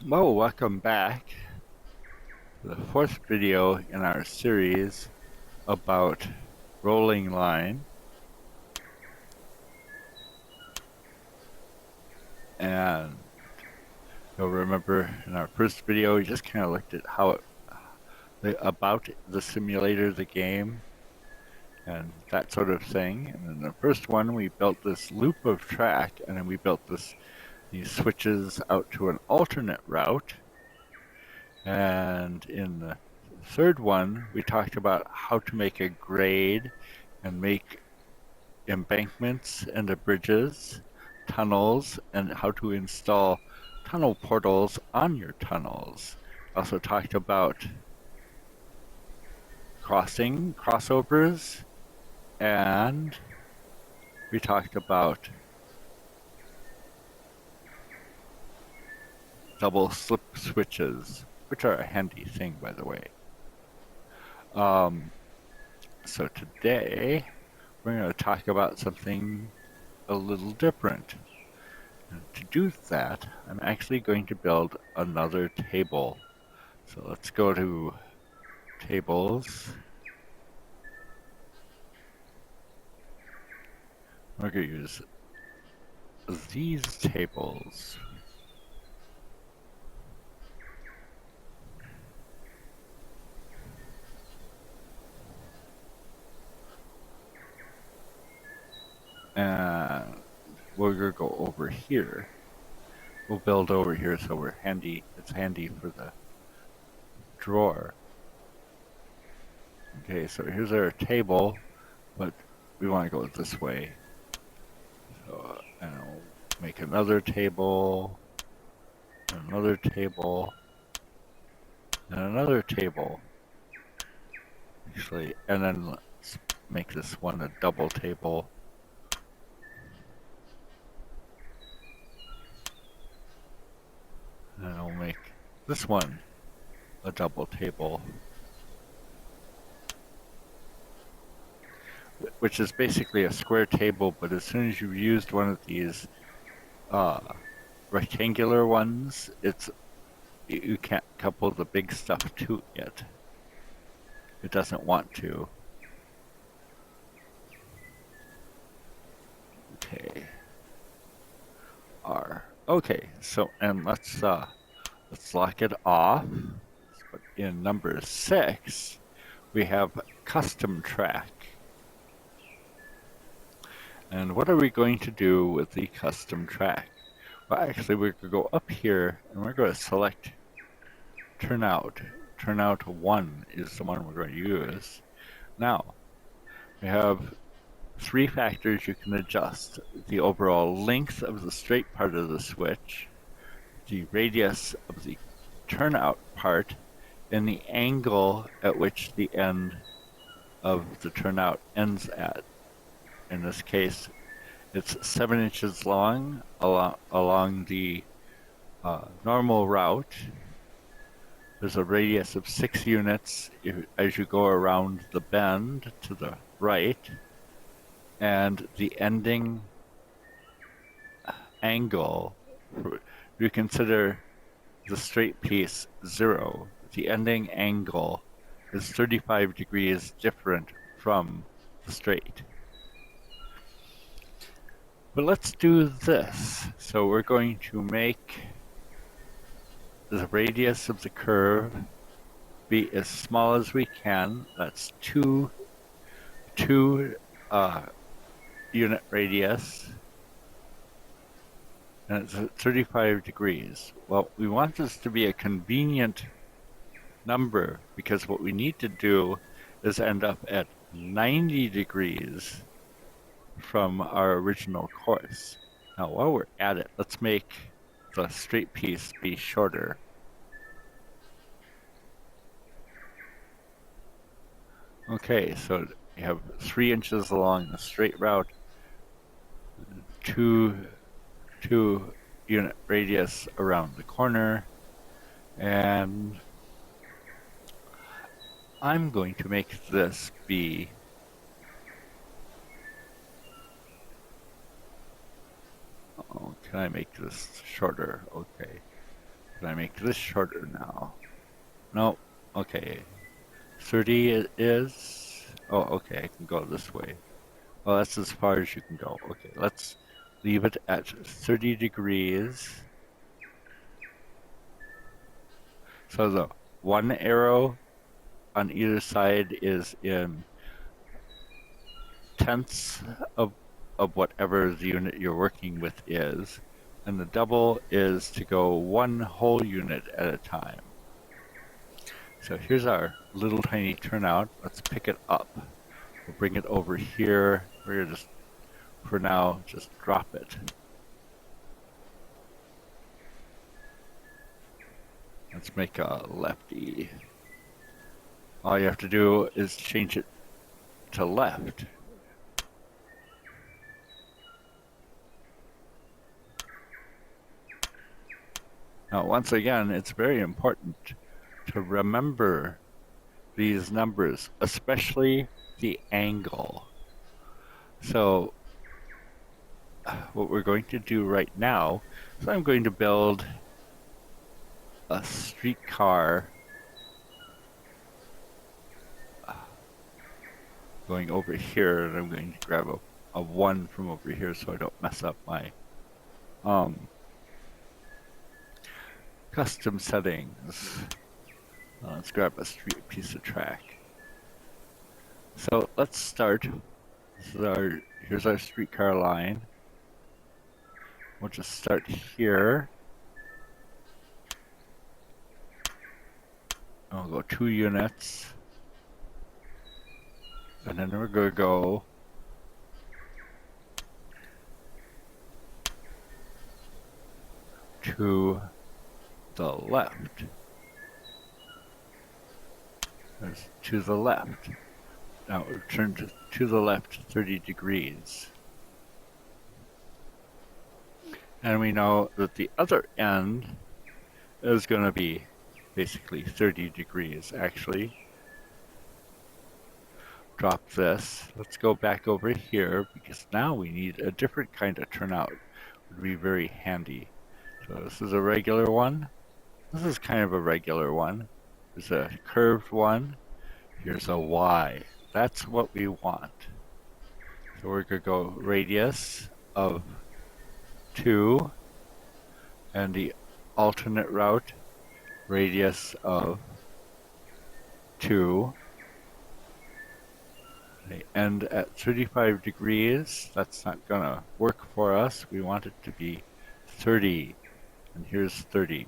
Well, welcome back to the fourth video in our series about rolling line. And you'll remember in our first video, we just kind of looked at about the simulator, the game, and that sort of thing. And in the first one, we built this loop of track, and then we built these switches out to an alternate route. And in the third one, we talked about how to make a grade and make embankments and the bridges, tunnels, and how to install tunnel portals on your tunnels. Also talked about crossovers, and we talked about double slip switches, which are a handy thing, by the way. So today, we're going to talk about something a little different. And to do that, I'm actually going to build another table. So let's go to tables. We're going to use these tables. And we're going to go over here. We'll build over here so we're handy. It's handy for the drawer. Okay, so here's our table, but we want to go this way. So, and I'll make another table, another table, and another table. Actually, and then let's make this one a double table. And I'll make this one a double table, which is basically a square table, but as soon as you've used one of these rectangular ones, you can't couple the big stuff to it. It doesn't want to. Okay. Okay, so and let's lock it off. In number 6, we have custom track. And what are we going to do with the custom track? Well, actually, we're going to go up here and we're going to select turnout. Turnout 1 is the one we're going to use. Now, we have 3 factors you can adjust: the overall length of the straight part of the switch, the radius of the turnout part, and the angle at which the end of the turnout ends at. In this case, it's 7 inches long along the normal route. There's a radius of 6 units as you go around the bend to the right, and the ending angle, you consider the straight piece 0. The ending angle is 35 degrees different from the straight. But let's do this. So we're going to make the radius of the curve be as small as we can. That's 2 unit radius, and it's at 35 degrees. Well, we want this to be a convenient number because what we need to do is end up at 90 degrees from our original course. Now, while we're at it, let's make the straight piece be shorter. Okay, so we have 3 inches along the straight route, 2 unit radius around the corner, and I'm going to make this be can I make this shorter? Okay. Can I make this shorter now? No. Okay. 30 it is. Oh, okay. I can go this way. Well, that's as far as you can go. Okay, let's leave it at 30 degrees. So the one arrow on either side is in tenths of whatever the unit you're working with is, and the double is to go one whole unit at a time. So here's our little tiny turnout. Let's pick it up. We'll bring it over here. We're gonna just, for now, just drop it. Let's make a lefty. All you have to do is change it to left. Now, once again, it's very important to remember these numbers, especially the angle. So, what we're going to do right now is I'm going to build a streetcar going over here, and I'm going to grab a 1 from over here so I don't mess up my custom settings. Let's grab a piece of track. So let's start. Here's our streetcar line. We'll just start here. I'll go 2 units. And then we're going to go to the left. There's to the left. Now turn to the left 30 degrees. And we know that the other end is going to be basically 30 degrees, actually. Drop this. Let's go back over here, because now we need a different kind of turnout. It would be very handy. So this is a regular one. This is kind of a regular one. There's a curved one. Here's a Y. That's what we want. So we're going to go radius of 2, and the alternate route, radius of 2. They end at 35 degrees. That's not going to work for us. We want it to be 30. And here's 30.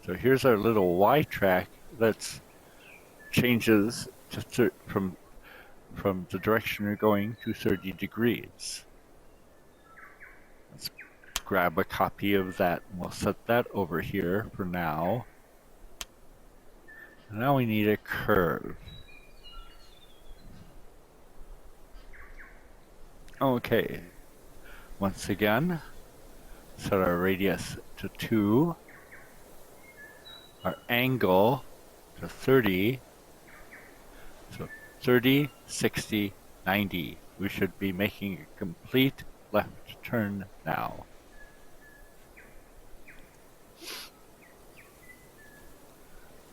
So here's our little Y track that changes to from the direction you're going to 30 degrees. Let's grab a copy of that, and we'll set that over here for now. And now we need a curve. Okay, once again, set our radius to 2, our angle to 30, so 30, 60, 90. We should be making a complete left turn now.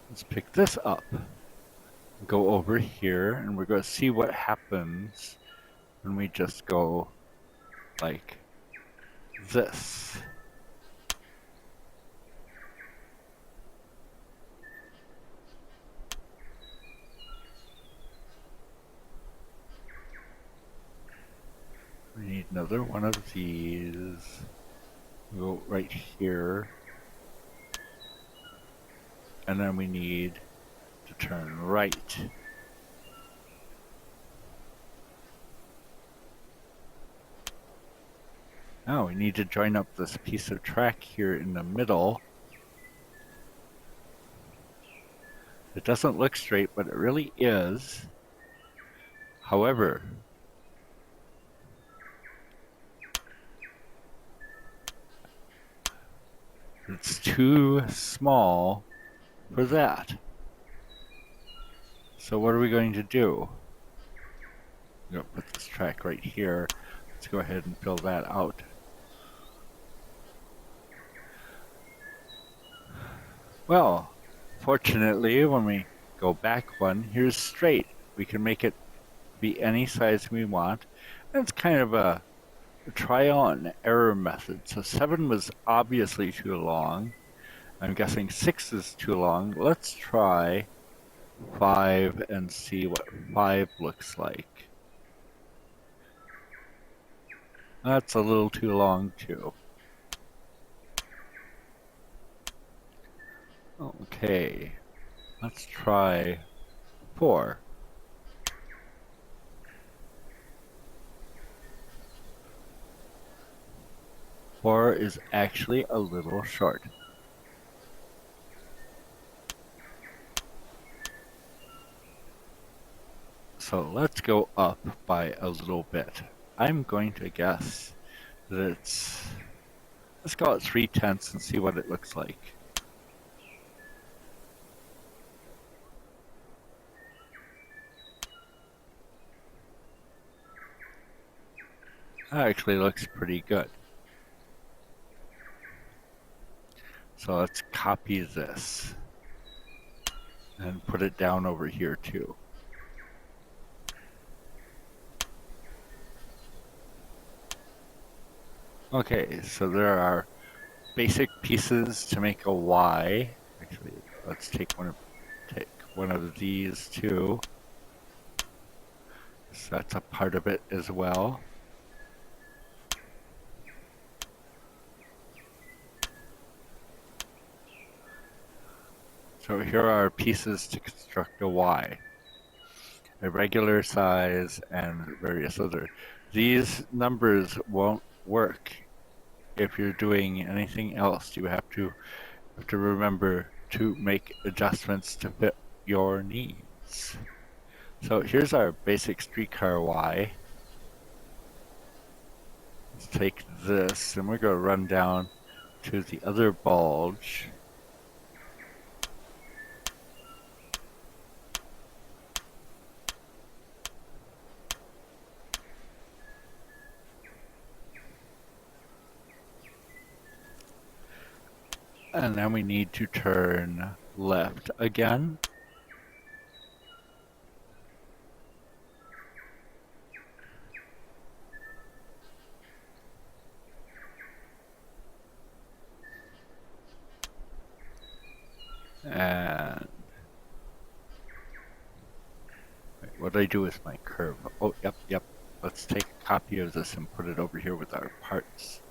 Let's pick this up, go over here, and we're going to see what happens when we just go like this. We need another one of these. We'll go right here. And then we need to turn right. Now we need to join up this piece of track here in the middle. It doesn't look straight, but it really is. However, it's too small for that. So what are we going to do? I'm going to put this track right here. Let's go ahead and fill that out. Well, fortunately, when we go back one, here's straight. We can make it be any size we want. And it's kind of a trial and error method. So 7 was obviously too long. I'm guessing 6 is too long. Let's try 5 and see what 5 looks like. That's a little too long too. Okay, let's try 4. 4 is actually a little short. So let's go up by a little bit. I'm going to guess that let's call it 3/10 and see what it looks like. That actually looks pretty good. So let's copy this and put it down over here too. Okay, so there are basic pieces to make a Y. Actually, let's take one of these too. So that's a part of it as well. So here are pieces to construct a Y. A regular size and various other. These numbers won't work if you're doing anything else. You have to remember to make adjustments to fit your needs. So here's our basic streetcar Y. Let's take this and we're going to run down to the other bulge. And then we need to turn left again. And what did I do with my curve? Oh, yep. Let's take a copy of this and put it over here with our parts.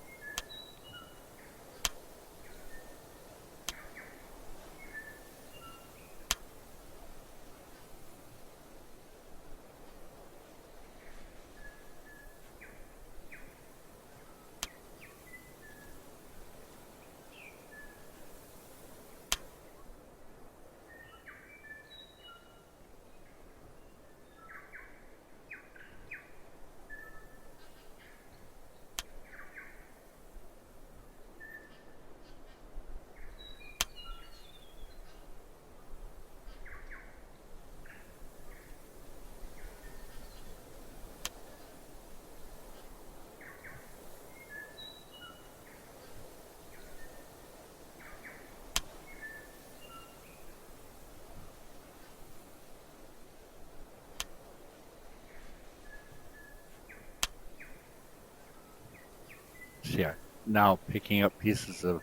So yeah, now picking up pieces of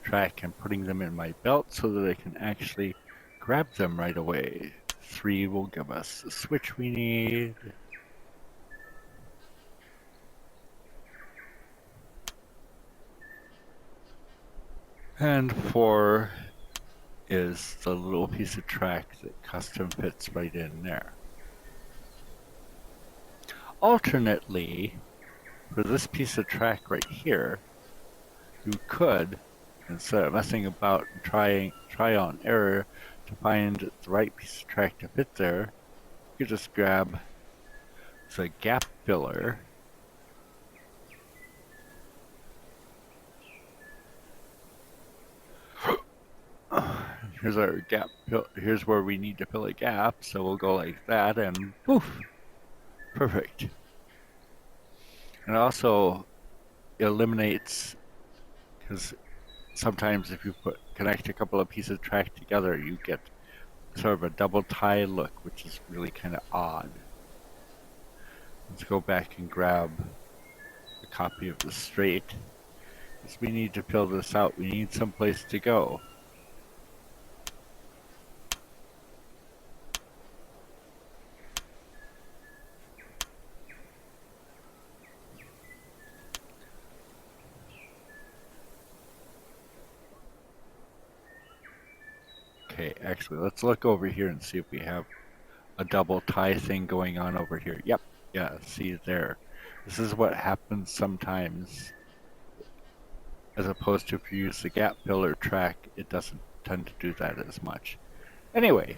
track and putting them in my belt so that I can actually grab them right away. 3 will give us the switch we need. And 4 is the little piece of track that custom fits right in there. Alternately, for this piece of track right here, you could, instead of messing about and trial and error to find the right piece of track to fit there, you could just grab the gap filler here's our gap. Here's where we need to fill a gap, so we'll go like that, and poof, perfect. And it also eliminates, because sometimes if you connect a couple of pieces of track together, you get sort of a double tie look, which is really kind of odd. Let's go back and grab a copy of the straight. Because we need to fill this out. We need someplace to go. Okay, actually, let's look over here and see if we have a double tie thing going on over here. Yep, yeah, see there. This is what happens sometimes. As opposed to if you use the gap filler track, it doesn't tend to do that as much. Anyway,